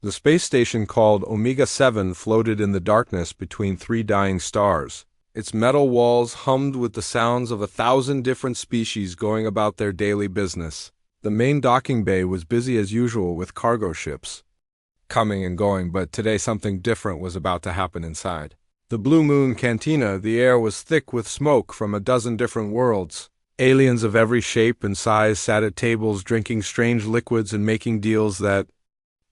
The space station called Omega-7 floated in the darkness between three dying stars. Its metal walls hummed with the sounds of 1,000 different species going about their daily business. The main docking bay was busy as usual with cargo ships coming and going, but today something different was about to happen inside. The Blue Moon Cantina, the air was thick with smoke from a dozen different worlds. Aliens of every shape and size sat at tables drinking strange liquids and making deals that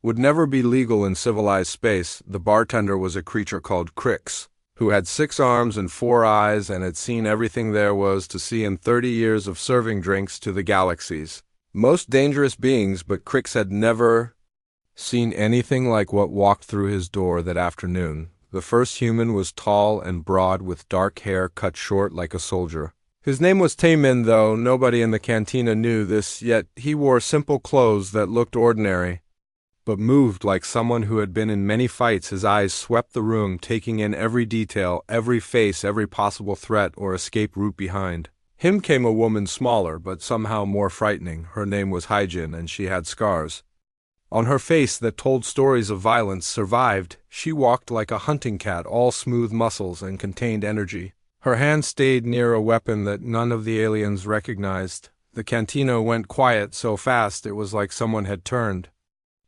would never be legal in civilized space. The bartender was a creature called Crix, who had 6 arms and 4 eyes and had seen everything there was to see in 30 years of serving drinks to the galaxies. Most dangerous beings, but Crix had never seen anything like what walked through his door that afternoon. The first human was tall and broad with dark hair cut short like a soldier. His name was Taemin, though nobody in the cantina knew this, yet he wore simple clothes that looked ordinary, but moved like someone who had been in many fights. His eyes swept the room, taking in every detail, every face, every possible threat or escape route behind him came a woman smaller, but somehow more frightening. Her name was Hyjin, and she had scars on her face that told stories of violence survived. She walked like a hunting cat, all smooth muscles and contained energy. Her hand stayed near a weapon that none of the aliens recognized. The cantina went quiet so fast it was like someone had turned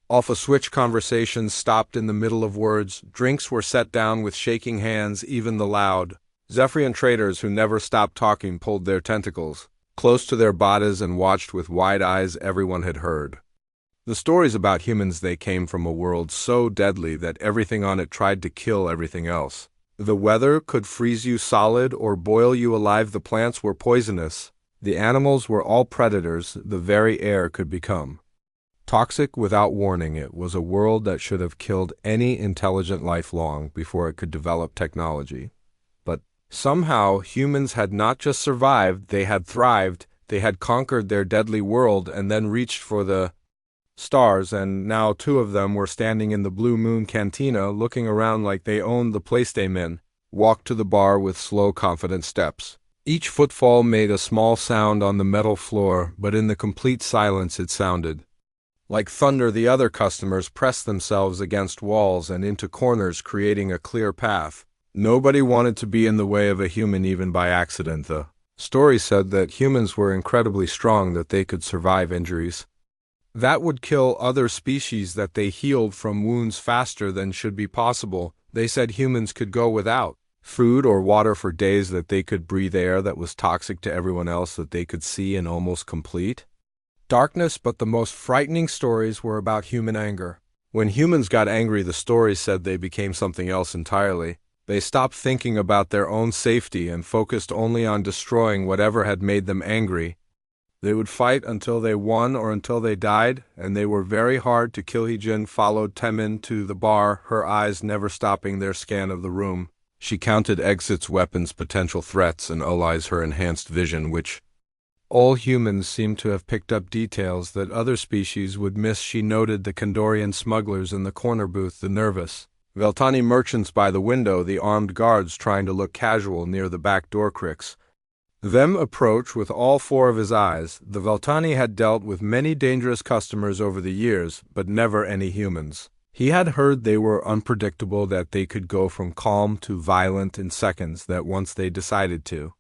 off a switch. Conversations stopped in the middle of words. Drinks were set down with shaking hands. Even the loud Zephyrian traders who never stopped talking pulled their tentacles close to their bodies and watched with wide eyes. Everyone had heard the stories about humans. They came from a world so deadly that everything on it tried to kill everything else. The weather could freeze you solid or boil you alive. The plants were poisonous. The animals were all predators. The very air could become toxic without warning. It was a world that should have killed any intelligent life long before it could develop technology. But somehow humans had not just survived, they had thrived. They had conquered their deadly world and then reached for the stars, and now 2 of them were standing in the Blue Moon Cantina looking around like they owned the place. They men walked to the bar with slow, confident steps. Each footfall made a small sound on the metal floor, but in the complete silence it sounded like thunder. The other customers pressed themselves against walls and into corners, creating a clear path. Nobody wanted to be in the way of a human, even by accident. The story said that humans were incredibly strong, that they could survive injuries that would kill other species, that they healed from wounds faster than should be possible. They said humans could go without food or water for days, that they could breathe air that was toxic to everyone else, that they could see in almost complete darkness. But the most frightening stories were about human anger. When humans got angry, the stories said they became something else entirely. They stopped thinking about their own safety and focused only on destroying whatever had made them angry. They would fight until they won or until they died, and they were very hard to kill. Hyjin followed Taemin to the bar, her eyes never stopping their scan of the room. She counted exits, weapons, potential threats, and allies. Her enhanced vision, which all humans seemed to have picked up details that other species would miss. She noted the Kandorian smugglers in the corner booth, the nervous Veltani merchants by the window, the armed guards trying to look casual near the back door. Crix them approach with all 4 of his eyes. The Veltani had dealt with many dangerous customers over the years, but never any humans. He had heard they were unpredictable, that they could go from calm to violent in seconds, that once they decided to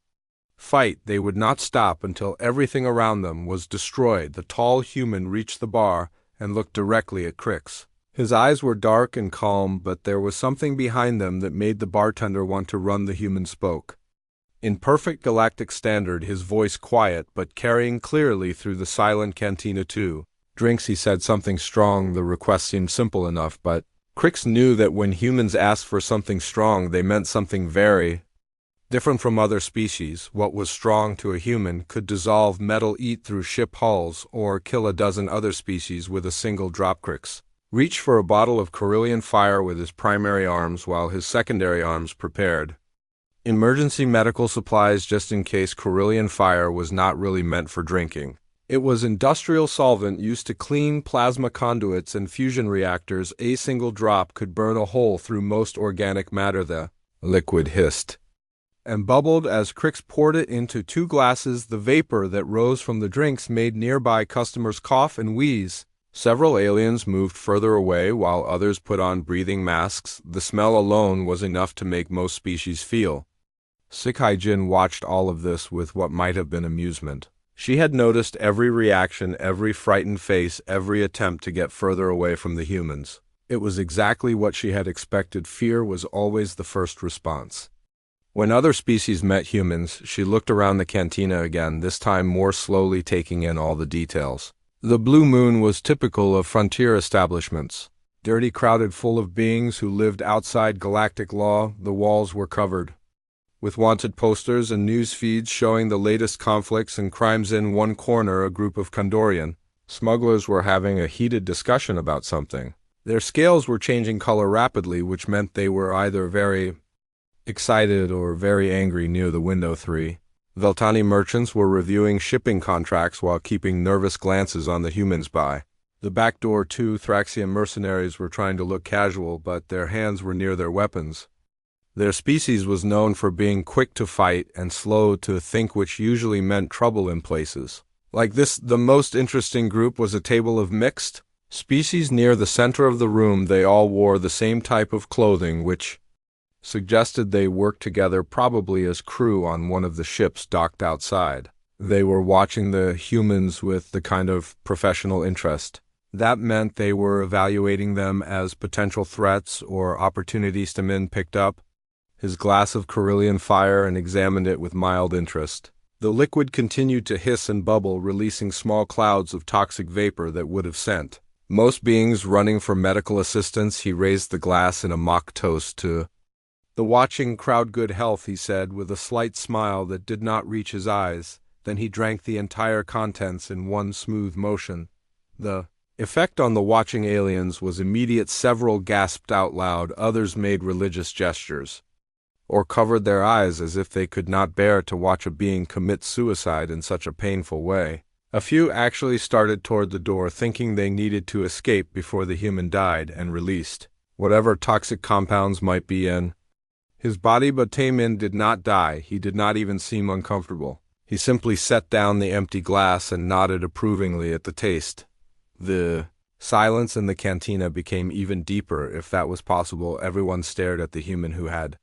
fight, they would not stop until everything around them was destroyed. The tall human reached the bar and looked directly at Crix. His eyes were dark and calm, but there was something behind them that made the bartender want to run. The human spoke in perfect galactic standard, his voice quiet but carrying clearly through the silent cantina. 2 drinks, he said, something strong. The request seemed simple enough, but Crix knew that when humans asked for something strong, they meant something very different from other species. What was strong to a human could dissolve metal, eat through ship hulls, or kill a dozen other species with a single drop. Crix reached for a bottle of Corellian fire with his primary arms, while his secondary arms prepared emergency medical supplies just in case. Corellian fire was not really meant for drinking. It was industrial solvent used to clean plasma conduits and fusion reactors. A single drop could burn a hole through most organic matter. The liquid hissed and bubbled as Crix poured it into 2 glasses. The vapor that rose from the drinks made nearby customers cough and wheeze. Several aliens moved further away while others put on breathing masks. The smell alone was enough to make most species feel. Jin watched all of this with what might have been amusement. She had noticed every reaction, every frightened face, every attempt to get further away from the humans. It was exactly what she had expected. Fear was always the first response. When other species met humans, she looked around the cantina again, this time more slowly, taking in all the details. The Blue Moon was typical of frontier establishments. Dirty, crowded, full of beings who lived outside galactic law. The walls were covered with wanted posters and news feeds showing the latest conflicts and crimes. In one corner, a group of Kondorian smugglers were having a heated discussion about something. Their scales were changing color rapidly, which meant they were either very excited or very angry. Near the window, 3 Veltani merchants were reviewing shipping contracts while keeping nervous glances on the humans by the back door. 2 Thraxian mercenaries were trying to look casual, but their hands were near their weapons. Their species was known for being quick to fight and slow to think, which usually meant trouble in places like this. The most interesting group was a table of mixed species near the center of the room. They all wore the same type of clothing, which suggested they worked together, probably as crew on one of the ships docked outside. They were watching the humans with the kind of professional interest. That meant they were evaluating them as potential threats or opportunities. Min picked up his glass of Carillion fire and examined it with mild interest. The liquid continued to hiss and bubble, releasing small clouds of toxic vapor that would have sent most beings running for medical assistance. He raised the glass in a mock toast to the watching crowd. Good health, he said, with a slight smile that did not reach his eyes. Then he drank the entire contents in one smooth motion. The effect on the watching aliens was immediate. Several gasped out loud, others made religious gestures or covered their eyes as if they could not bear to watch a being commit suicide in such a painful way. A few actually started toward the door, thinking they needed to escape before the human died and released whatever toxic compounds might be in his body. But Taemin did not die. He did not even seem uncomfortable. He simply set down the empty glass and nodded approvingly at the taste. The silence in the cantina became even deeper, if that was possible. Everyone stared at the human who had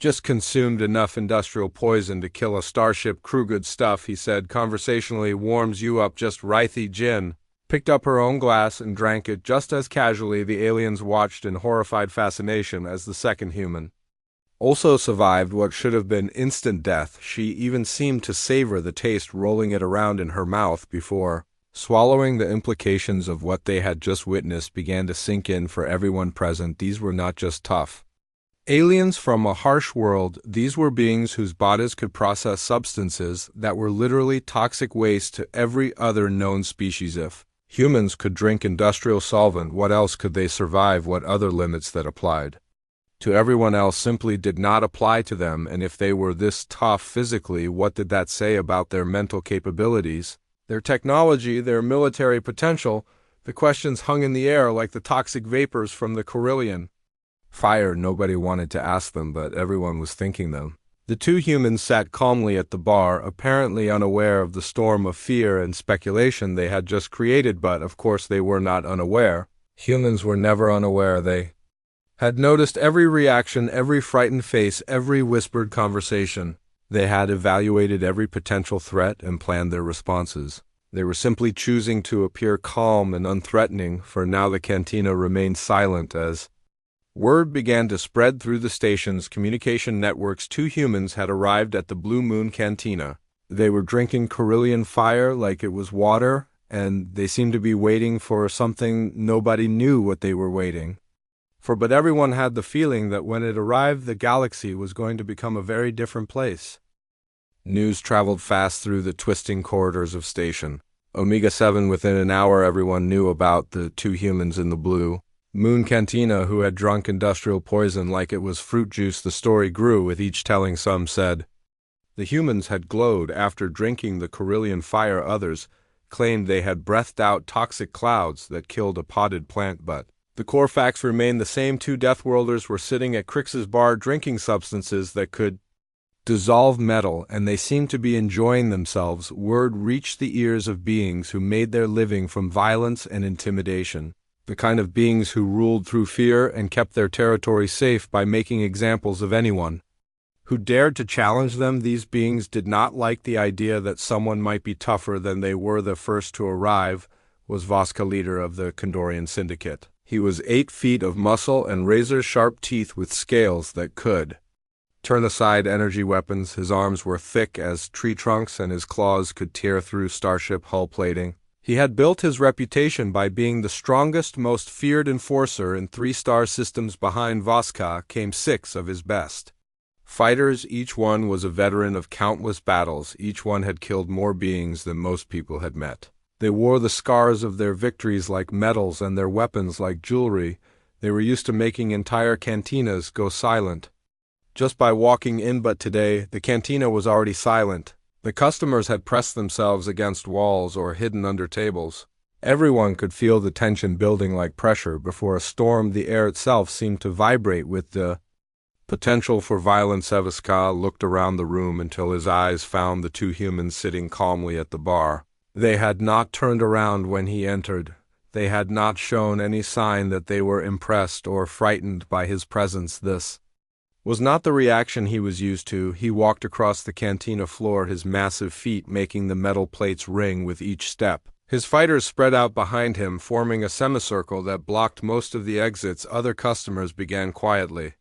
just consumed enough industrial poison to kill a starship crew. Good stuff, he said conversationally. Warms you up just right. Jin picked up her own glass and drank it just as casually. The aliens watched in horrified fascination as the second human also survived what should have been instant death. She even seemed to savor the taste, rolling it around in her mouth before swallowing. The implications of what they had just witnessed began to sink in for everyone present. These were not just tough aliens from a harsh world. These were beings whose bodies could process substances that were literally toxic waste to every other known species. If humans could drink industrial solvent, what else could they survive? What other limits that applied to everyone else simply did not apply to them. And if they were this tough physically, what did that say about their mental capabilities, their technology, their military potential? The questions hung in the air like the toxic vapors from the Carillion fire. Nobody wanted to ask them, but everyone was thinking them. The two humans sat calmly at the bar, apparently unaware of the storm of fear and speculation they had just created. But of course they were not unaware. Humans were never unaware. They had noticed every reaction, every frightened face, every whispered conversation. They had evaluated every potential threat and planned their responses. They were simply choosing to appear calm and unthreatening. For now the cantina remained silent as word began to spread through the station's communication networks. Two humans had arrived at the Blue Moon Cantina. They were drinking Carillion fire like it was water, and they seemed to be waiting for something. Nobody knew what they were waiting for, but everyone had the feeling that when it arrived, the galaxy was going to become a very different place. News traveled fast through the twisting corridors of Station Omega 7. Within an hour, everyone knew about the two humans in the Blue Moon Cantina who had drunk industrial poison like it was fruit juice. The story grew with each telling. Some said the humans had glowed after drinking the Carillion fire. Others claimed they had breathed out toxic clouds that killed a potted plant. But the core facts remained the same. Two Deathworlders were sitting at Crix's bar drinking substances that could dissolve metal, and they seemed to be enjoying themselves. Word reached the ears of beings who made their living from violence and intimidation, the kind of beings who ruled through fear and kept their territory safe by making examples of anyone who dared to challenge them. These beings did not like the idea that someone might be tougher than they were. The first to arrive was Voska, leader of the Kandorian syndicate. He was 8 feet of muscle and razor-sharp teeth with scales that could turn aside energy weapons. His arms were thick as tree trunks, and his claws could tear through starship hull plating. He had built his reputation by being the strongest, most feared enforcer in 3-star systems. Behind Voska came 6 of his best fighters. Each one was a veteran of countless battles. Each one had killed more beings than most people had met. They wore the scars of their victories like medals and their weapons like jewelry. They were used to making entire cantinas go silent just by walking in, but today the cantina was already silent. The customers had pressed themselves against walls or hidden under tables. Everyone could feel the tension building like pressure before a storm. The air itself seemed to vibrate with the potential for violence. Voska looked around the room until his eyes found the 2 humans sitting calmly at the bar. They had not turned around when he entered. They had not shown any sign that they were impressed or frightened by his presence. This was not the reaction he was used to. He walked across the cantina floor, his massive feet making the metal plates ring with each step. His fighters spread out behind him, forming a semicircle that blocked most of the exits. Other customers began quietly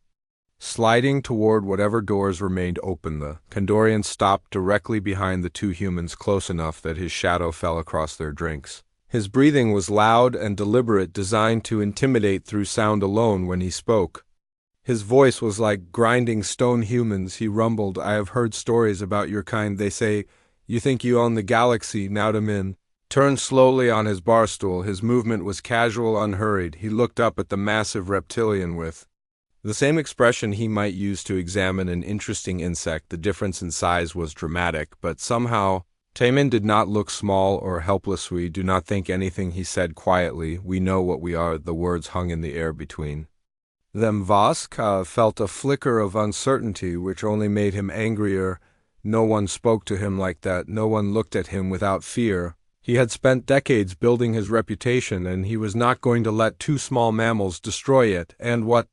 sliding toward whatever doors remained open. The Kandorian stopped directly behind the 2 humans, close enough that his shadow fell across their drinks. His breathing was loud and deliberate, designed to intimidate through sound alone. When he spoke, his voice was like grinding stone. Humans, he rumbled, I have heard stories about your kind. They say you think you own the galaxy. Nautamin turned slowly on his bar stool. His movement was casual, unhurried. He looked up at the massive reptilian with the same expression he might use to examine an interesting insect. The difference in size was dramatic, but somehow Taemin did not look small or helpless. We do not think anything, he said quietly. We know what we are. The words hung in the air between them. Voska felt a flicker of uncertainty which only made him angrier. No one spoke to him like that. No one looked at him without fear. He had spent decades building his reputation, and he was not going to let 2 small mammals destroy it. And what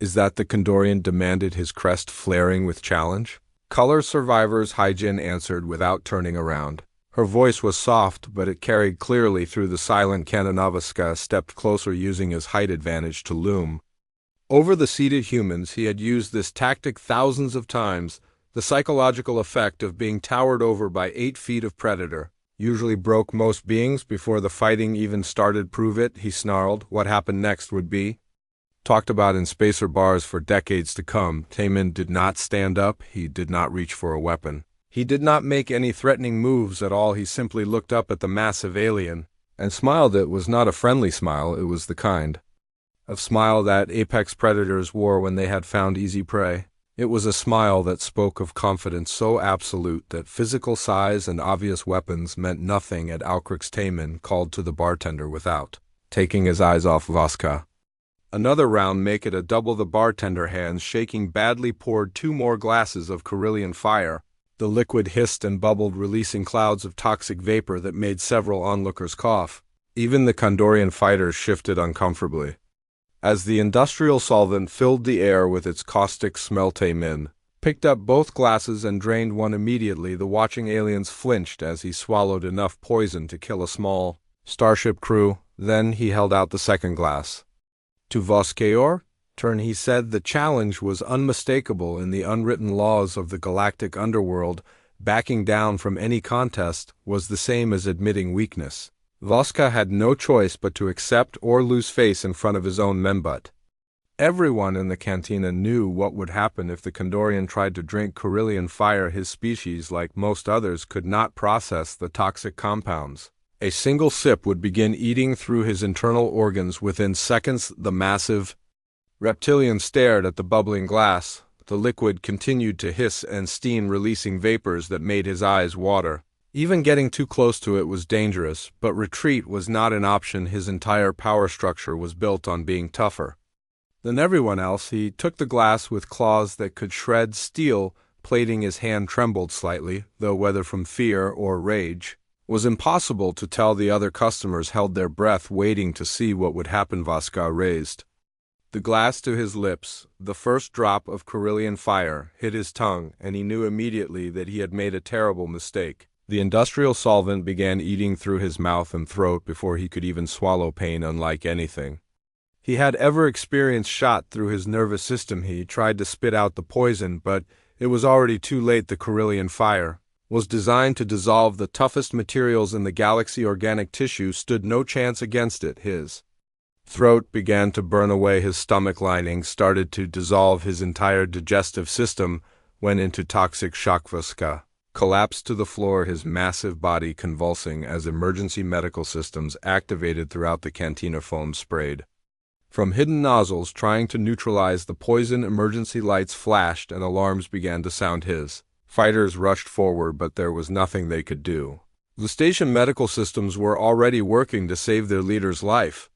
is that? The Kandorian demanded, his crest flaring with challenge. Color survivors, Hyjin answered without turning around. Her voice was soft, but it carried clearly through the silent canon. Voska stepped closer, using his height advantage to loom over the seated humans. He had used this tactic thousands of times. The psychological effect of being towered over by 8 feet of predator usually broke most beings before the fighting even started. Prove it, he snarled. What happened next would be talked about in spacer bars for decades to come. Taemin did not stand up. He did not reach for a weapon. He did not make any threatening moves at all. He simply looked up at the massive alien and smiled. It was not a friendly smile. It was the kind of smile that apex predators wore when they had found easy prey. It was a smile that spoke of confidence so absolute that physical size and obvious weapons meant nothing at Alcrix. Taemin called to the bartender without taking his eyes off Voska. Another round, make it a double. The bartender, hands shaking badly, poured 2 more glasses of Carillion fire. The liquid hissed and bubbled, releasing clouds of toxic vapor that made several onlookers cough. Even the Kandorian fighters shifted uncomfortably as the industrial solvent filled the air with its caustic smell. Taemin picked up both glasses and drained one immediately. The watching aliens flinched as he swallowed enough poison to kill a small starship crew. Then he held out the second glass to Voskayor. Turn, he said. The challenge was unmistakable in the unwritten laws of the galactic underworld. Backing down from any contest was the same as admitting weakness. Voska had no choice but to accept or lose face in front of his own men. But everyone in the cantina knew what would happen if the Kandorian tried to drink Carillion fire. His species, like most others, could not process the toxic compounds. A single sip would begin eating through his internal organs. Within seconds, the massive reptilian stared at the bubbling glass. The liquid continued to hiss and steam, releasing vapors that made his eyes water. Even getting too close to it was dangerous, but retreat was not an option. His entire power structure was built on being tougher than everyone else. He took the glass with claws that could shred steel, plating his hand trembled slightly, though whether from fear or rage. Was impossible to tell. The other customers held their breath, waiting to see what would happen. Vaska raised the glass to his lips. The first drop of Carillion fire hit his tongue, and he knew immediately that he had made a terrible mistake. The industrial solvent began eating through his mouth and throat before he could even swallow, pain unlike anything he had ever experienced shot through his nervous system. He tried to spit out the poison, but it was already too late. The Carillion fire was designed to dissolve the toughest materials in the galaxy. Organic tissue stood no chance against it. His throat began to burn away. His stomach lining started to dissolve. His entire digestive system went into toxic shock. Vaska collapsed to the floor, his massive body convulsing as emergency medical systems activated throughout the cantina. Foam sprayed from hidden nozzles, trying to neutralize the poison. Emergency lights flashed and alarms began to sound. His fighters rushed forward, but there was nothing they could do. The station medical systems were already working to save their leader's life,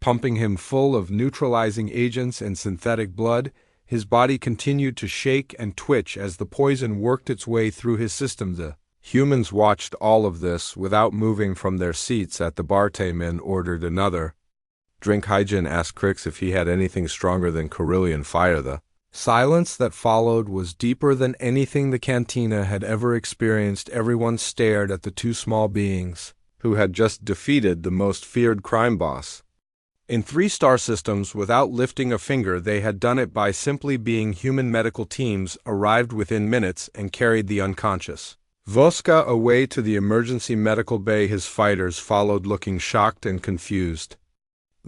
pumping him full of neutralizing agents and synthetic blood. His body continued to shake and twitch as the poison worked its way through his system. The humans watched all of this without moving from their seats. At the bar, Tayman ordered another drink. Hygiene asked Crix if he had anything stronger than Carillion fire. The silence that followed was deeper than anything the cantina had ever experienced. Everyone stared at the two small beings who had just defeated the most feared crime boss in 3-star systems without lifting a finger. They had done it by simply being human. Medical teams arrived within minutes and carried the unconscious Voska away to the emergency medical bay. His fighters followed, looking shocked and confused.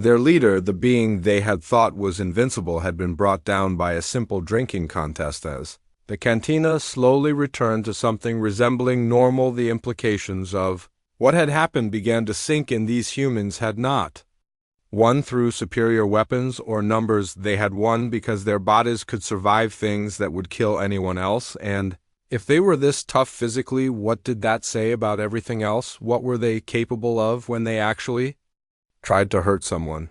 Their leader, the being they had thought was invincible, had been brought down by a simple drinking contest. As the cantina slowly returned to something resembling normal, the implications of what had happened began to sink in. These humans had not won through superior weapons or numbers. They had won because their bodies could survive things that would kill anyone else. And if they were this tough physically, what did that say about everything else? What were they capable of when they actually tried to hurt someone?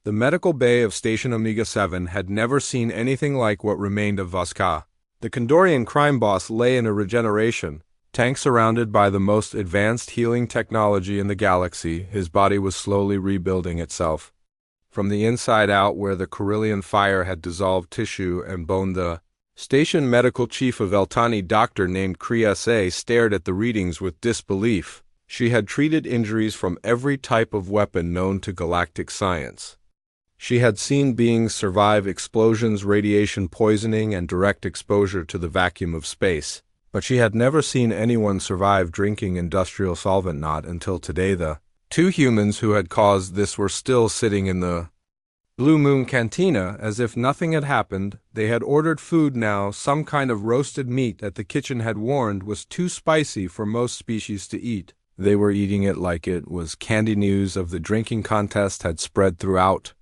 The medical bay of Station Omega 7 had never seen anything like what remained of Vaska. The Kandorian crime boss lay in a regeneration tank surrounded by the most advanced healing technology in the galaxy. His body was slowly rebuilding itself from the inside out, where the Carillion fire had dissolved tissue and bone. The station medical chief of Eltani, doctor named Kriasa, stared at the readings with disbelief. She had treated injuries from every type of weapon known to galactic science. She had seen beings survive explosions, radiation poisoning, and direct exposure to the vacuum of space, but she had never seen anyone survive drinking industrial solvent. Not until today. The two humans who had caused this were still sitting in the Blue Moon Cantina as if nothing had happened. They had ordered food now. Some kind of roasted meat that the kitchen had warned was too spicy for most species to eat. They were eating it like it was candy. News of the drinking contest had spread throughout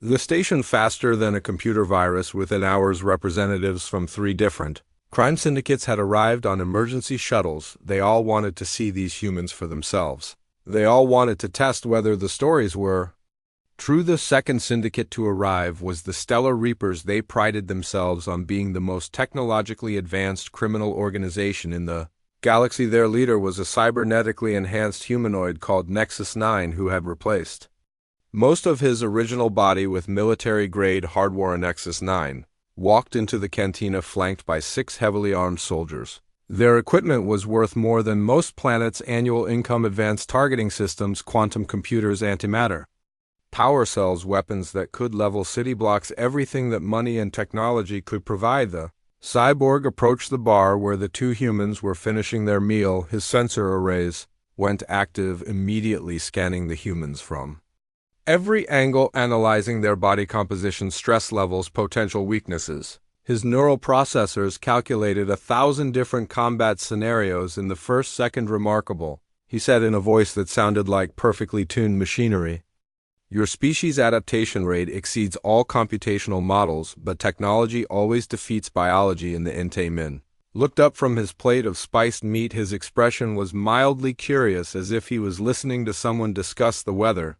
the station faster than a computer virus. Within hours, representatives from 3 different crime syndicates had arrived on emergency shuttles. They all wanted to see these humans for themselves. They all wanted to test whether the stories were true. The second syndicate to arrive was the Stellar Reapers. They prided themselves on being the most technologically advanced criminal organization in the galaxy. Their leader was a cybernetically enhanced humanoid called Nexus 9 who had replaced most of his original body with military-grade hardware. Nexus 9 walked into the cantina flanked by 6 heavily armed soldiers. Their equipment was worth more than most planets' annual income: advanced targeting systems, quantum computers, antimatter power cells, weapons that could level city blocks, everything that money and technology could provide. The cyborg approached the bar where the 2 humans were finishing their meal. His sensor arrays went active immediately, scanning the humans from every angle, analyzing their body composition, stress levels, potential weaknesses. His neural processors calculated 1,000 different combat scenarios in the first second. Remarkable, he said in a voice that sounded like perfectly tuned machinery. Your species' adaptation rate exceeds all computational models, but technology always defeats biology. In the Entei Min looked up from his plate of spiced meat. His expression was mildly curious, as if he was listening to someone discuss the weather.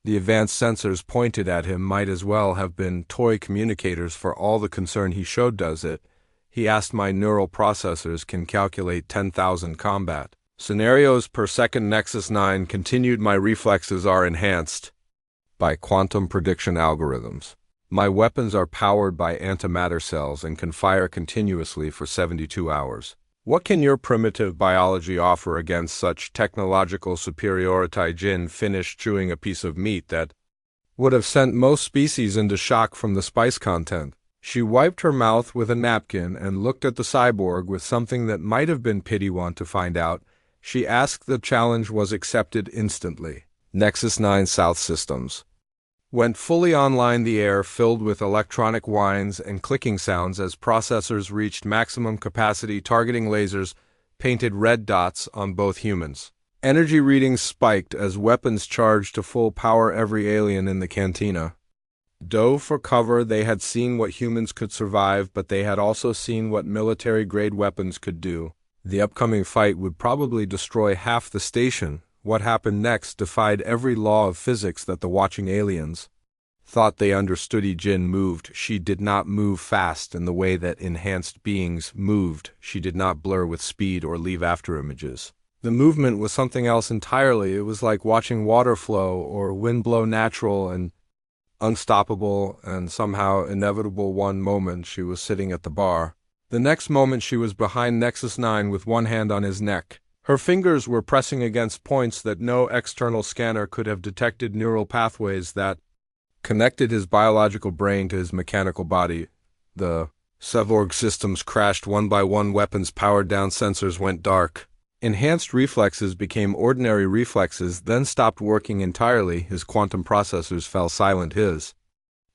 The advanced sensors pointed at him might as well have been toy communicators for all the concern he showed. Does it? He asked. My neural processors can calculate 10,000 combat scenarios per second. Nexus 9 continued. My reflexes are enhanced by quantum prediction algorithms. My weapons are powered by antimatter cells and can fire continuously for 72 hours. What can your primitive biology offer against such technological superiority? Jin finished chewing a piece of meat that would have sent most species into shock from the spice content. She wiped her mouth with a napkin and looked at the cyborg with something that might have been pity. Want to find out? She asked. The challenge was accepted instantly. Nexus 9 South Systems went fully online. The air filled with electronic whines and clicking sounds as processors reached maximum capacity. Targeting lasers painted red dots on both humans. Energy readings spiked as weapons charged to full power. Every alien in the cantina dove for cover. They had seen what humans could survive, but they had also seen what military-grade weapons could do. The upcoming fight would probably destroy half the station. What happened next defied every law of physics that the watching aliens thought they understood. Jin moved. She did not move fast in the way that enhanced beings moved. She did not blur with speed or leave after images. The movement was something else entirely. It was like watching water flow or wind blow, natural and unstoppable and somehow inevitable. One moment she was sitting at the bar. The next moment she was behind Nexus 9 with one hand on his neck. Her fingers were pressing against points that no external scanner could have detected, neural pathways that connected his biological brain to his mechanical body. The cyborg systems crashed one by one. Weapons powered down. Sensors went dark. Enhanced reflexes became ordinary reflexes, then stopped working entirely. His quantum processors fell silent. His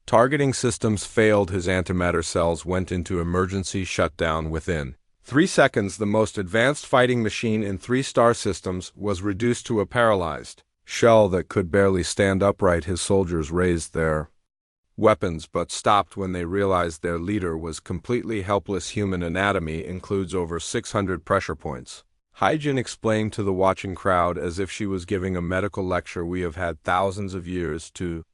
targeting systems failed. His antimatter cells went into emergency shutdown. Within 3 seconds, the most advanced fighting machine in 3-star systems was reduced to a paralyzed shell that could barely stand upright. His soldiers raised their weapons but stopped when they realized their leader was completely helpless. Human anatomy includes over 600 pressure points. Hyjin explained to the watching crowd as if she was giving a medical lecture. We have had thousands of years to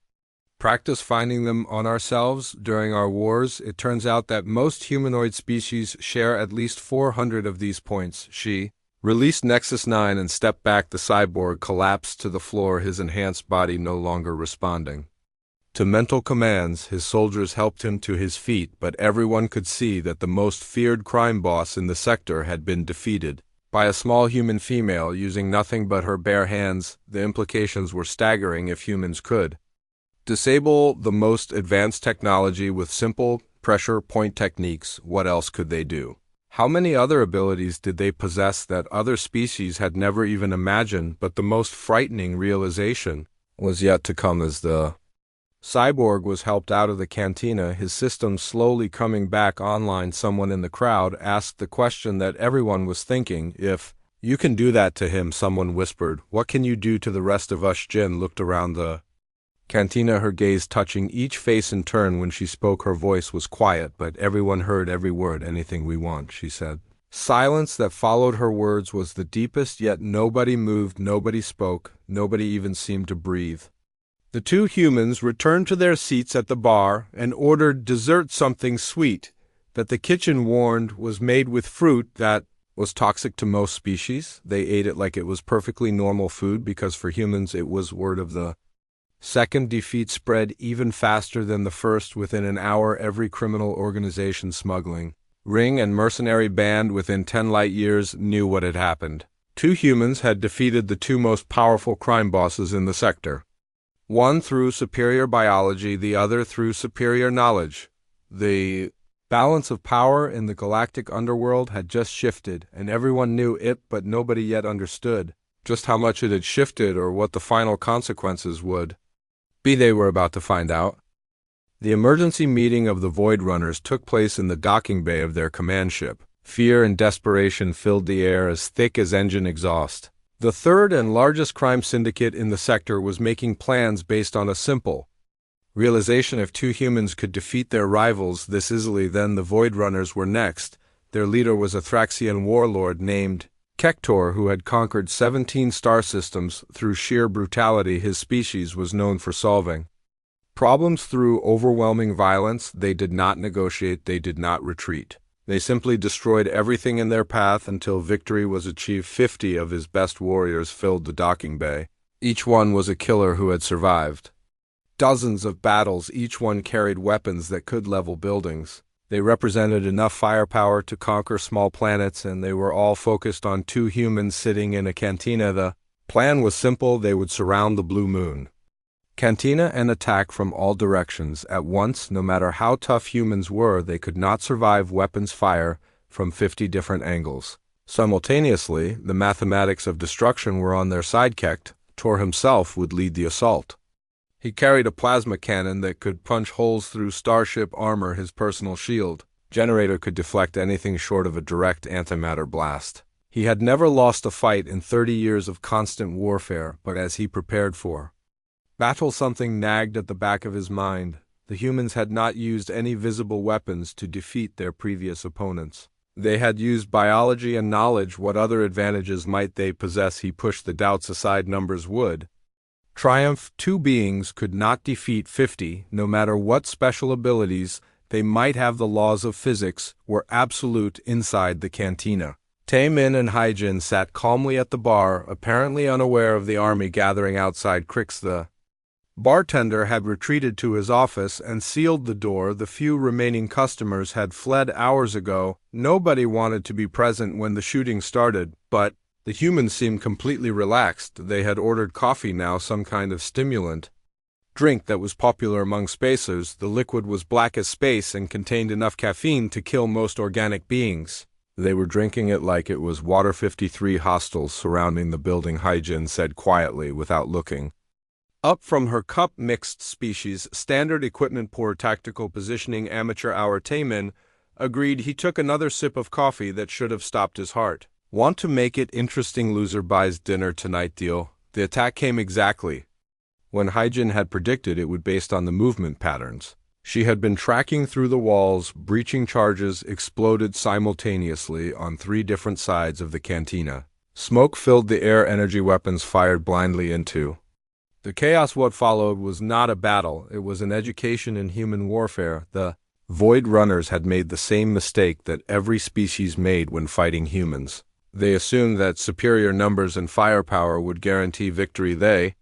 practice finding them on ourselves during our wars. It turns out that most humanoid species share at least 400 of these points. She released Nexus 9 and stepped back. The cyborg collapsed to the floor, his enhanced body no longer responding to mental commands. His soldiers helped him to his feet, but everyone could see that the most feared crime boss in the sector had been defeated by a small human female using nothing but her bare hands. The implications were staggering. If humans could disable the most advanced technology with simple pressure point techniques, what else could they do? How many other abilities did they possess that other species had never even imagined? But the most frightening realization was yet to come as the cyborg was helped out of the cantina, his systems slowly coming back online. Someone in the crowd asked the question that everyone was thinking. If you can do that to him, someone whispered, what can you do to the rest of us? Jin looked around the cantina, her gaze touching each face in turn. When she spoke, her voice was quiet, but everyone heard every word. Anything we want, she said. Silence that followed her words was the deepest, yet nobody moved, nobody spoke, nobody even seemed to breathe. The two humans returned to their seats at the bar and ordered dessert, something sweet that the kitchen warned was made with fruit that was toxic to most species. They ate it like it was perfectly normal food because for humans it was. Word of the second defeat spread even faster than the first. Within an hour, every criminal organization, smuggling ring and mercenary band within 10 light years knew what had happened. Two humans had defeated the two most powerful crime bosses in the sector. One through superior biology, the other through superior knowledge. The balance of power in the galactic underworld had just shifted, and everyone knew it, but nobody yet understood just how much it had shifted or what the final consequences would be. They were about to find out. The emergency meeting of the Void Runners took place in the docking bay of their command ship. Fear and desperation filled the air as thick as engine exhaust. The third and largest crime syndicate in the sector was making plans based on a simple realization: if two humans could defeat their rivals this easily, then the Void Runners were next. Their leader was a Thraxian warlord named Kektor, who had conquered 17 star systems through sheer brutality. His species was known for solving problems through overwhelming violence. They did not negotiate, they did not retreat. They simply destroyed everything in their path until victory was achieved. 50 of his best warriors filled the docking bay. Each one was a killer who had survived dozens of battles. Each one carried weapons that could level buildings. They represented enough firepower to conquer small planets, and they were all focused on 2 humans sitting in a cantina. The plan was simple: they would surround the blue moon cantina and attack from all directions at once. No matter how tough humans were, they could not survive weapons fire from 50 different angles. Simultaneously, the mathematics of destruction were on their side. Tor himself would lead the assault. He carried a plasma cannon that could punch holes through starship armor. His personal shield generator could deflect anything short of a direct antimatter blast. He had never lost a fight in 30 years of constant warfare, but as he prepared for battle, something nagged at the back of his mind. The humans had not used any visible weapons to defeat their previous opponents. They had used biology and knowledge. What other advantages might they possess? He pushed the doubts aside. Numbers would triumph. 2 beings could not defeat 50, no matter what special abilities they might have. The laws of physics were absolute inside the cantina. Taemin and Hyjin sat calmly at the bar, apparently unaware of the army gathering outside. Crix, the bartender, had retreated to his office and sealed the door. The few remaining customers had fled hours ago. Nobody wanted to be present when the shooting started, but the humans seemed completely relaxed. They had ordered coffee now, some kind of stimulant drink that was popular among spacers. The liquid was black as space and contained enough caffeine to kill most organic beings. They were drinking it like it was water. 53 hostiles surrounding the building, Hyjin said quietly without looking up from her cup. Mixed species, standard equipment, poor tactical positioning, amateur hour. Taemin agreed. He took another sip of coffee that should have stopped his heart. Want to make it interesting? Loser buys dinner tonight. Deal. The attack came exactly when Hyjin had predicted it would, based on the movement patterns she had been tracking through the walls. Breaching charges exploded simultaneously on 3 different sides of the cantina. Smoke filled the air. Energy weapons fired blindly into the chaos. What followed was not a battle, it was an education in human warfare. The Void Runners had made the same mistake that every species made when fighting humans. They assumed that superior numbers and firepower would guarantee victory. They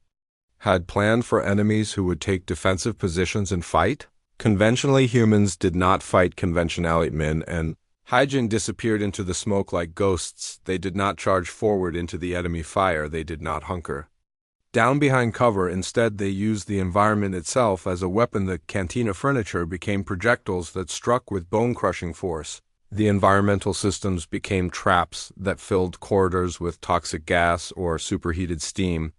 had planned for enemies who would take defensive positions and fight conventionally. Humans did not fight conventionally. Min and Hyjin disappeared into the smoke like ghosts. They did not charge forward into the enemy fire. They did not hunker down behind cover. Instead, they used the environment itself as a weapon. The cantina furniture became projectiles that struck with bone-crushing force. The environmental systems became traps that filled corridors with toxic gas or superheated steam.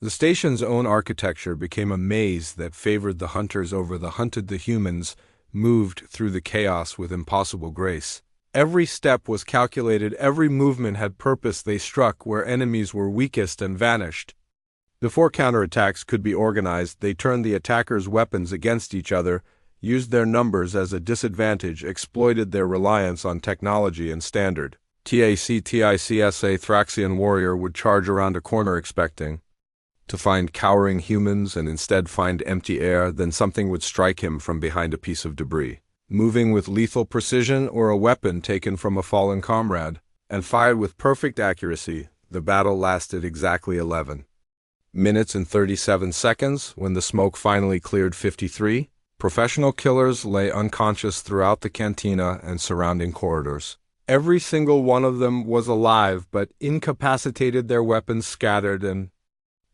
The station's own architecture became a maze that favored the hunters over the hunted. The humans moved through the chaos with impossible grace. Every step was calculated, every movement had purpose. They struck where enemies were weakest and vanished. Before counterattacks could be organized, they turned the attackers' weapons against each other, used their numbers as a disadvantage, exploited their reliance on technology and standard. TACTICS. A Thraxian warrior would charge around a corner expecting to find cowering humans and instead find empty air. Then something would strike him from behind, a piece of debris, moving with lethal precision, or a weapon taken from a fallen comrade, and fired with perfect accuracy. The battle lasted exactly 11 minutes and 37 seconds. When the smoke finally cleared, 53 professional killers lay unconscious throughout the cantina and surrounding corridors. Every single one of them was alive, but incapacitated, their weapons scattered and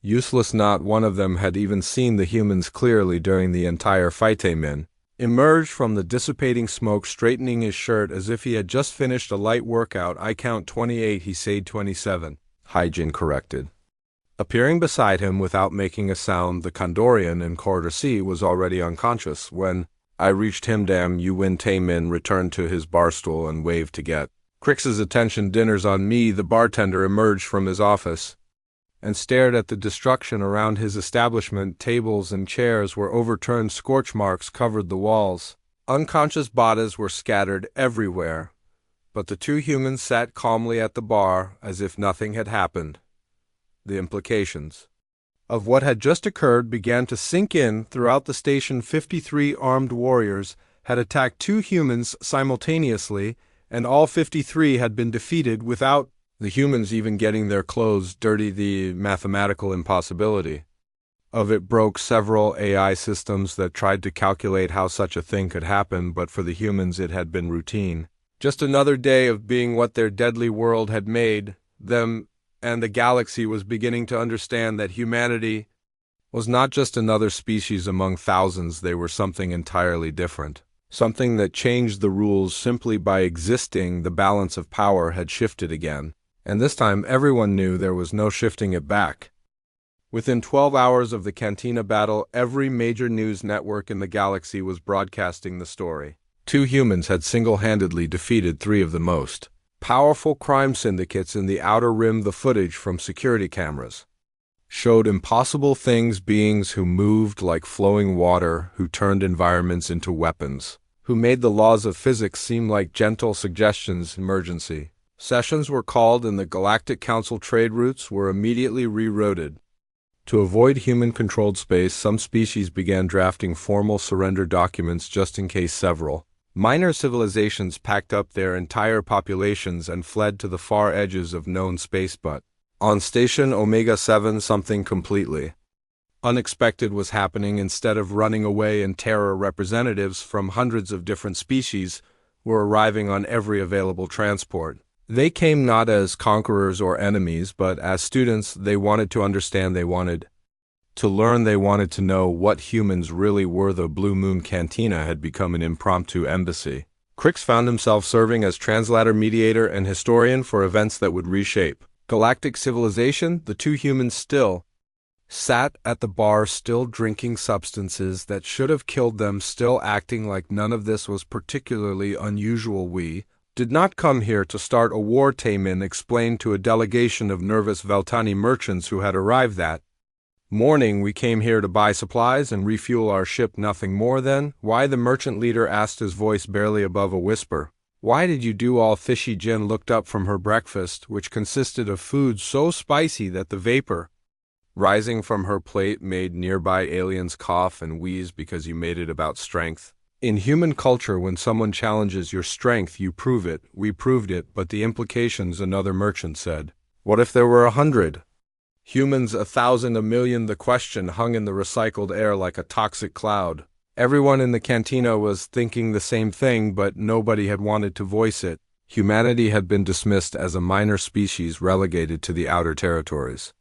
useless. Not one of them had even seen the humans clearly during the entire fight. Taemin emerged from the dissipating smoke, straightening his shirt as if he had just finished a light workout. I count 28, he said. 27, Hyjin corrected. Appearing beside him without making a sound, the Kondorian in Corridor C was already unconscious. When I reached him, damn you win. Taemin returned to his bar stool and waved to get Crix's attention. Dinner's on me. The bartender emerged from his office and stared at the destruction around his establishment. Tables and chairs were overturned, scorch marks covered the walls. Unconscious bodies were scattered everywhere, but the 2 humans sat calmly at the bar as if nothing had happened. The implications of what had just occurred began to sink in throughout the station. 53 armed warriors had attacked 2 humans simultaneously, and all 53 had been defeated without the humans even getting their clothes dirty. The mathematical impossibility of it broke several AI systems that tried to calculate how such a thing could happen, but for the humans it had been routine. Just another day of being what their deadly world had made them, and the galaxy was beginning to understand that humanity was not just another species among thousands. They were something entirely different. Something that changed the rules simply by existing. The balance of power had shifted again, and this time everyone knew there was no shifting it back. Within 12 hours of the Cantina battle, every major news network in the galaxy was broadcasting the story. 2 humans had single-handedly defeated 3 of the most powerful crime syndicates in the Outer Rim. The footage from security cameras showed impossible things: beings who moved like flowing water, who turned environments into weapons, who made the laws of physics seem like gentle suggestions. Emergency sessions were called, and the Galactic Council trade routes were immediately rerouted. To avoid human-controlled space, some species began drafting formal surrender documents just in case. Several minor civilizations packed up their entire populations and fled to the far edges of known space. But on Station Omega 7, something completely unexpected was happening. Instead of running away in terror, representatives from hundreds of different species were arriving on every available transport. They came not as conquerors or enemies, but as students. They wanted to understand, they wanted to learn, they wanted to know what humans really were. The Blue Moon Cantina had become an impromptu embassy. Crix found himself serving as translator, mediator, and historian for events that would reshape galactic civilization. The 2 humans still sat at the bar, still drinking substances that should have killed them, still acting like none of this was particularly unusual. "We did not come here to start a war," Taemin explained to a delegation of nervous Veltani merchants who had arrived that morning. "We came here to buy supplies and refuel our ship, nothing more." "Then why?" the merchant leader asked, his voice barely above a whisper. "Why did you do all fishy?" Jin looked up from her breakfast, which consisted of food so spicy that the vapor rising from her plate made nearby aliens cough and wheeze. "Because you made it about strength. In human culture, when someone challenges your strength, you prove it." "We proved it, but the implications," another merchant said. "What if there were 100 humans, 1,000, 1,000,000? The question hung in the recycled air like a toxic cloud. Everyone in the cantina was thinking the same thing, but nobody had wanted to voice it. Humanity had been dismissed as a minor species relegated to the outer territories.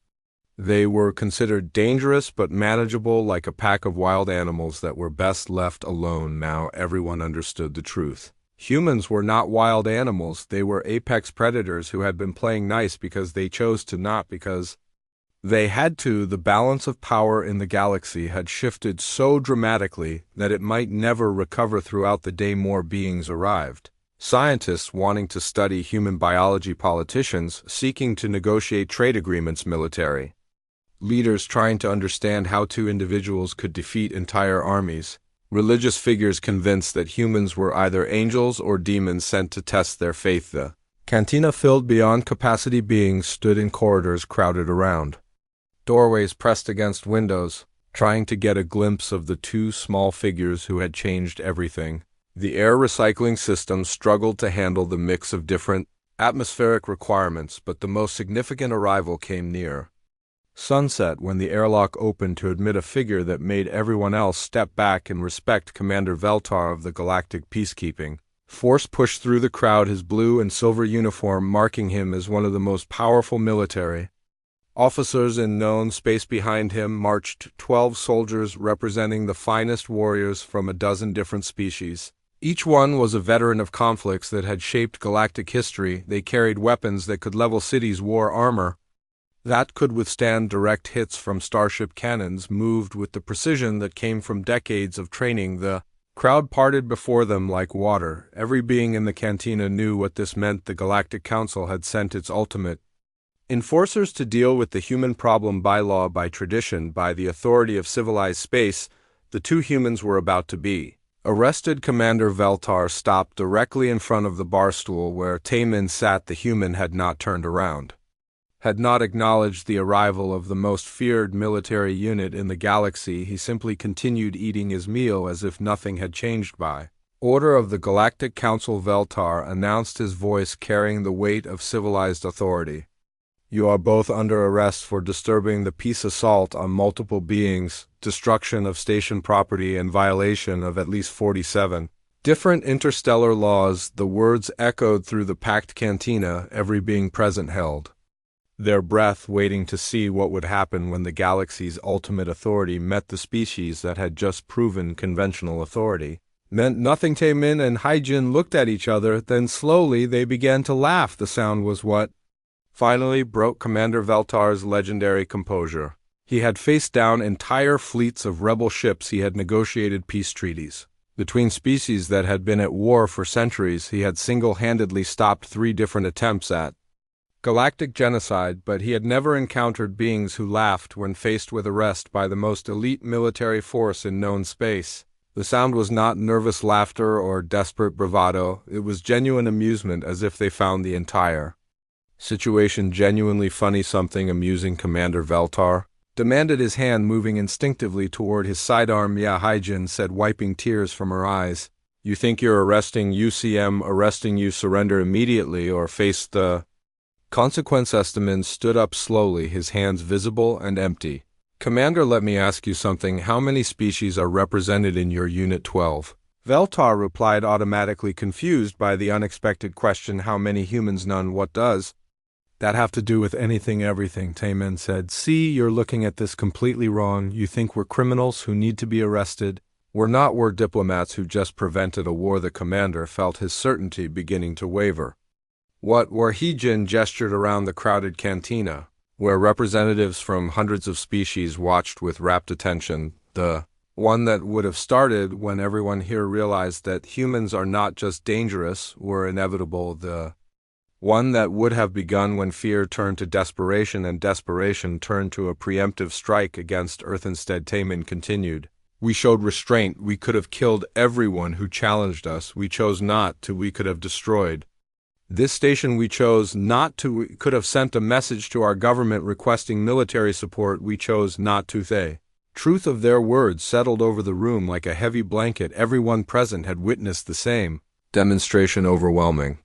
They were considered dangerous but manageable, like a pack of wild animals that were best left alone. Now everyone understood the truth. Humans were not wild animals. They were apex predators who had been playing nice because they chose to, not because they had to. The balance of power in the galaxy had shifted so dramatically that it might never recover. Throughout the day, more beings arrived. Scientists wanting to study human biology, politicians seeking to negotiate trade agreements, military leaders trying to understand how 2 individuals could defeat entire armies, religious figures convinced that humans were either angels or demons sent to test their faith. The cantina filled beyond capacity. Beings stood in corridors crowded around doorways, pressed against windows, trying to get a glimpse of the 2 small figures who had changed everything. The air recycling system struggled to handle the mix of different atmospheric requirements, but the most significant arrival came near sunset, when the airlock opened to admit a figure that made everyone else step back and respect. Commander Veltar of the Galactic Peacekeeping Force pushed through the crowd, his blue and silver uniform marking him as one of the most powerful military officers in known space. Behind him marched 12 soldiers representing the finest warriors from a dozen different species. Each one was a veteran of conflicts that had shaped galactic history. They carried weapons that could level cities, war armor that could withstand direct hits from starship cannons, moved with the precision that came from decades of training. The crowd parted before them like water. Every being in the cantina knew what this meant. The Galactic Council had sent its ultimate enforcers to deal with the human problem. By law, by tradition, by the authority of civilized space, the 2 humans were about to be arrested. Commander Veltar stopped directly in front of the bar stool where Taemin sat. The human had not turned around, had not acknowledged the arrival of the most feared military unit in the galaxy. He simply continued eating his meal as if nothing had changed. By Order of the Galactic Council Veltar announced, his voice carrying the weight of civilized authority. You are both under arrest for disturbing the peace, assault on multiple beings, destruction of station property, and violation of at least 47 different interstellar laws. The words echoed through the packed cantina, every being present held their breath, waiting to see what would happen when the galaxy's ultimate authority met the species that had just proven conventional authority meant nothing. Taemin and Haijin looked at each other, then slowly they began to laugh. The sound was what finally broke Commander Veltar's legendary composure. He had faced down entire fleets of rebel ships. He had negotiated peace treaties between species that had been at war for centuries. He had single-handedly stopped 3 different attempts at galactic genocide, but he had never encountered beings who laughed when faced with arrest by the most elite military force in known space. The sound was not nervous laughter or desperate bravado. It was genuine amusement, as if they found the entire situation genuinely funny. Something amusing, Commander Veltar demanded, his hand moving instinctively toward his sidearm. Yeah, Haijin said, wiping tears from her eyes. You think you're arresting UCM, arresting you, surrender immediately or face the consequence. Estimin stood up slowly, his hands visible and empty. Commander, let me ask you something. How many species are represented in your Unit 12? Veltar replied, automatically confused by the unexpected question. How many humans? None. What does that have to do with anything? Everything, Taemin said. See, you're looking at this completely wrong. You think we're criminals who need to be arrested. We're not. We're diplomats who just prevented a war. The commander felt his certainty beginning to waver. What were? Heejin gestured around the crowded cantina, where representatives from hundreds of species watched with rapt attention. The one that would have started when everyone here realized that humans are not just dangerous, were inevitable. The one that would have begun when fear turned to desperation and desperation turned to a preemptive strike against Earth. Instead, Taemin continued. We showed restraint. We could have killed everyone who challenged us. We chose not to. We could have destroyed this station. We chose not to. We could have sent a message to our government requesting military support. We chose not to. The truth of their words settled over the room like a heavy blanket. Everyone present had witnessed the same demonstration. Overwhelming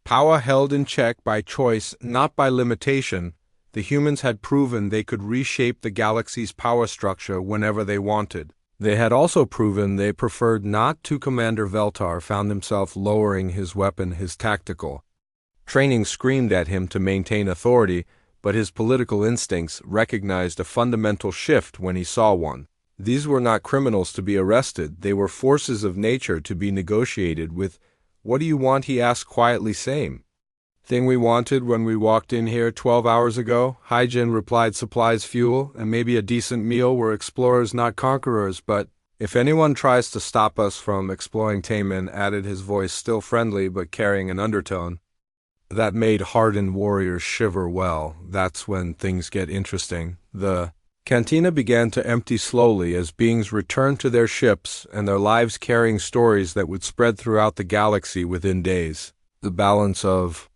power held in check by choice, not by limitation. The humans had proven they could reshape the galaxy's power structure whenever they wanted. They had also proven they preferred not to. Commander Veltar found himself lowering his weapon. His tactical training screamed at him to maintain authority, but his political instincts recognized a fundamental shift when he saw one. These were not criminals to be arrested. They were forces of nature to be negotiated with. What do you want? He asked quietly. Same thing we wanted when we walked in here 12 hours ago, Haijin replied. Supplies, fuel, and maybe a decent meal. We're explorers, not conquerors, but if anyone tries to stop us from exploring, Taemin added, his voice still friendly but carrying an undertone that made hardened warriors shiver. Well, that's when things get interesting. The cantina began to empty slowly as beings returned to their ships and their lives carrying stories that would spread throughout the galaxy within days. The balance of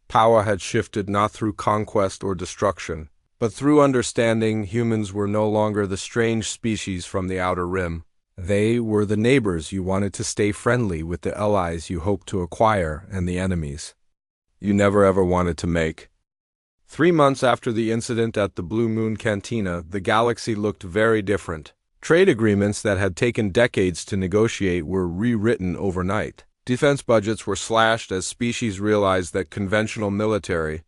power had shifted not through conquest or destruction, but through understanding. Humans were no longer the strange species from the outer rim. They were the neighbors you wanted to stay friendly with, the allies you hoped to acquire, and the enemies you never ever wanted to make. 3 months after the incident at the Blue Moon Cantina, the galaxy looked very different. Trade agreements that had taken decades to negotiate were rewritten overnight. Defense budgets were slashed as species realized that conventional military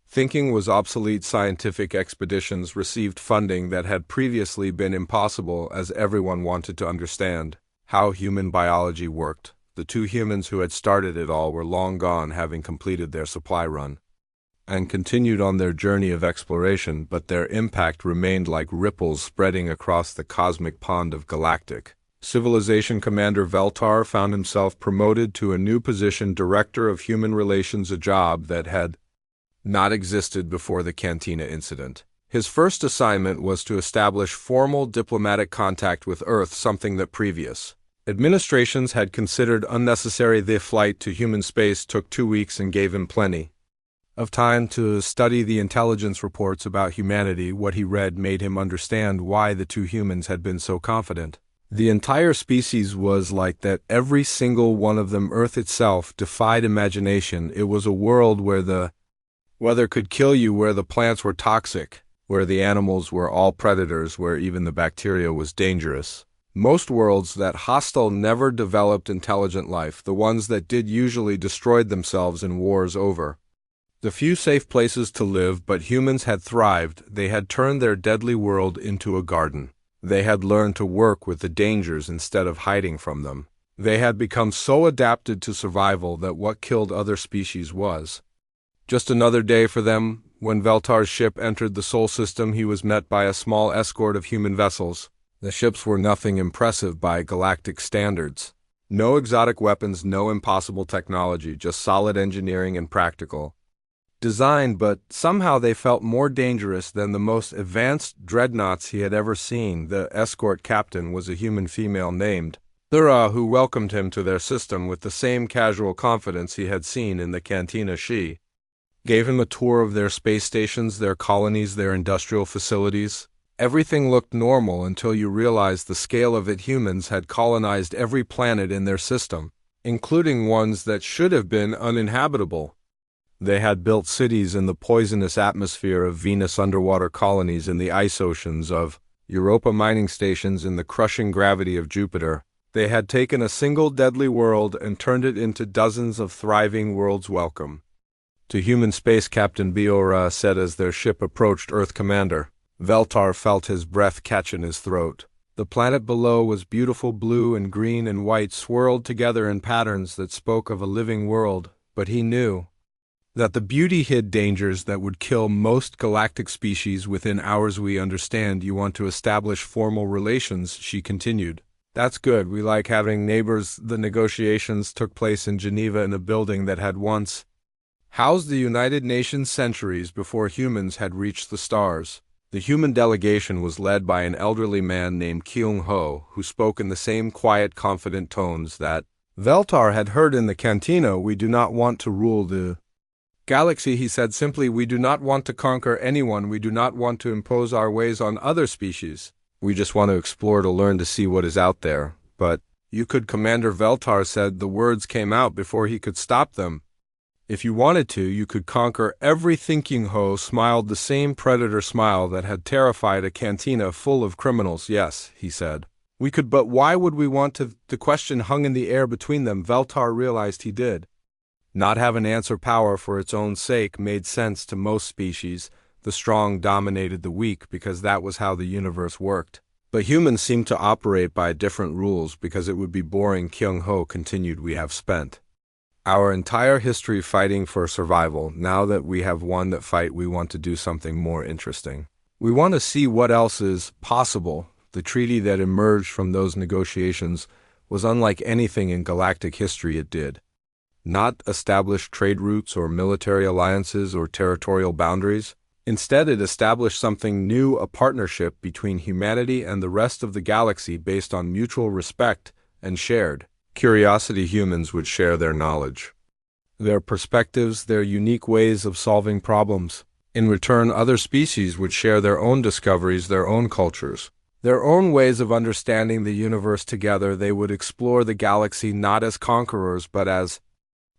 thinking was obsolete. Scientific expeditions received funding that had previously been impossible, as everyone wanted to understand how human biology worked. The 2 humans who had started it all were long gone, having completed their supply run and continued on their journey of exploration, but their impact remained like ripples spreading across the cosmic pond of galactic civilization. Commander Veltar found himself promoted to a new position, Director of Human Relations, a job that had not existed before the Cantina incident. His first assignment was to establish formal diplomatic contact with Earth, something that previous administrations had considered unnecessary. The flight to human space took 2 weeks and gave him plenty of time to study the intelligence reports about humanity. What he read made him understand why the 2 humans had been so confident The entire species was like that, every single one of them. Earth itself defied imagination. It was a world where the weather could kill you, where the plants were toxic, where the animals were all predators, where even the bacteria was dangerous. Most worlds that hostile never developed intelligent life. The ones that did usually destroyed themselves in wars over the few safe places to live. But humans had thrived. They had turned their deadly world into a garden. They had learned to work with the dangers instead of hiding from them. They had become so adapted to survival that what killed other species was just another day for them. When Veltar's ship entered the Sol system, he was met by a small escort of human vessels. The ships were nothing impressive by galactic standards. No exotic weapons, no impossible technology, just solid engineering and practical design, but somehow they felt more dangerous than the most advanced dreadnoughts he had ever seen. The escort captain was a human female named Thura, who welcomed him to their system with the same casual confidence he had seen in the cantina. She gave him a tour of their space stations, their colonies, their industrial facilities. Everything looked normal until you realized the scale of it. Humans had colonized every planet in their system, including ones that should have been uninhabitable. They had built cities in the poisonous atmosphere of Venus, underwater colonies in the ice oceans of Europa, mining stations in the crushing gravity of Jupiter. They had taken a single deadly world and turned it into dozens of thriving worlds. Welcome to human space, Captain Biora said as their ship approached Earth. Commander Veltar felt his breath catch in his throat. The planet below was beautiful. Blue and green and white swirled together in patterns that spoke of a living world, but he knew that the beauty hid dangers that would kill most galactic species within hours. We understand you want to establish formal relations, she continued. That's good. We like having neighbors. The negotiations took place in Geneva in a building that had once housed the United Nations centuries before humans had reached the stars. The human delegation was led by an elderly man named Kyung Ho, who spoke in the same quiet, confident tones that Veltar had heard in the cantina. We do not want to rule the galaxy, he said simply. We do not want to conquer anyone. We do not want to impose our ways on other species. We just want to explore, to learn, to see what is out there. But you could, Commander Veltar said. The words came out before he could stop them. If you wanted to, you could conquer everything. Kyung Ho smiled, the same predator smile that had terrified a cantina full of criminals. Yes, he said. We could, but why would we want to? The question hung in the air between them. Veltar realized he did not have an answer. Power for its own sake made sense to most species. The strong dominated the weak because that was how the universe worked. But humans seemed to operate by different rules because it would be boring. Kyung Ho continued. We have spent our entire history fighting for survival. Now that we have won that fight, we want to do something more interesting. We want to see what else is possible. The treaty that emerged from those negotiations was unlike anything in galactic history. It did not establish trade routes or military alliances or territorial boundaries. Instead, it established something new, a partnership between humanity and the rest of the galaxy based on mutual respect and shared curiosity. Humans would share their knowledge, their perspectives, their unique ways of solving problems. In return, other species would share their own discoveries, their own cultures, their own ways of understanding the universe. Together, they would explore the galaxy not as conquerors but as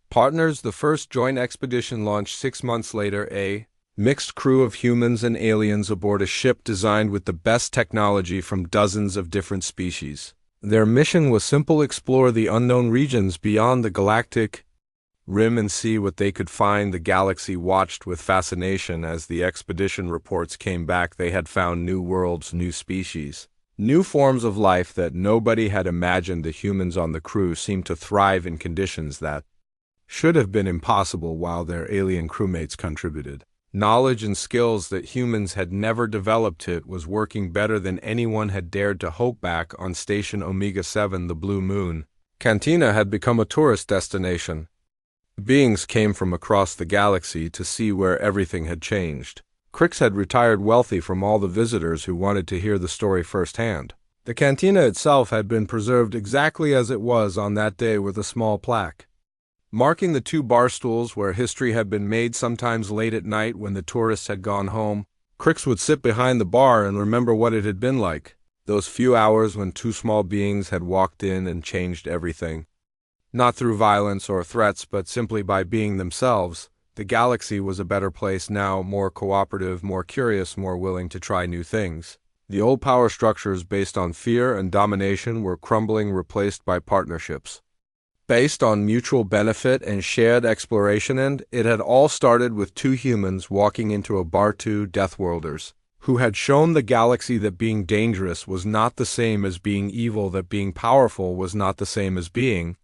partners. The first joint expedition launched 6 months later. A mixed crew of humans and aliens aboard a ship designed with the best technology from dozens of different species. Their mission was simple: explore the unknown regions beyond the galactic rim and see what they could find. The galaxy watched with fascination as the expedition reports came back. They had found new worlds, new species, new forms of life that nobody had imagined. The humans on the crew seemed to thrive in conditions that should have been impossible, while their alien crewmates contributed knowledge and skills that humans had never developed. It was working better than anyone had dared to hope. Back on Station Omega 7, the Blue Moon Cantina had become a tourist destination. Beings came from across the galaxy to see where everything had changed. Crix had retired wealthy from all the visitors who wanted to hear the story firsthand. The cantina itself had been preserved exactly as it was on that day, with a small plaque marking the 2 bar stools where history had been made. Sometimes late at night, when the tourists had gone home, Crix would sit behind the bar and remember what it had been like. Those few hours when two small beings had walked in and changed everything. Not through violence or threats, but simply by being themselves. The galaxy was a better place now, more cooperative, more curious, more willing to try new things. The old power structures based on fear and domination were crumbling, replaced by partnerships based on mutual benefit and shared exploration, and it had all started with two humans walking into a bar, two Deathworlders, who had shown the galaxy that being dangerous was not the same as being evil, that being powerful was not the same as being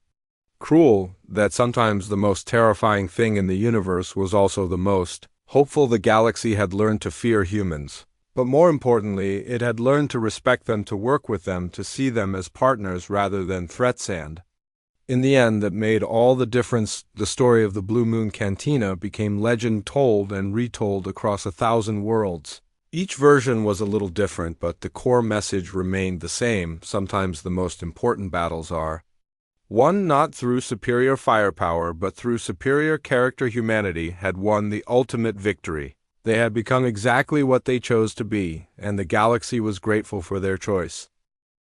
cruel, that sometimes the most terrifying thing in the universe was also the most hopeful. The galaxy had learned to fear humans, but more importantly, it had learned to respect them, to work with them, to see them as partners rather than threats, and in the end, that made all the difference. The story of the Blue Moon Cantina became legend, told and retold across 1,000 worlds. Each version was a little different, but the core message remained the same. Sometimes the most important battles are won not through superior firepower, but through superior character. Humanity had won the ultimate victory. They had become exactly what they chose to be, and the galaxy was grateful for their choice.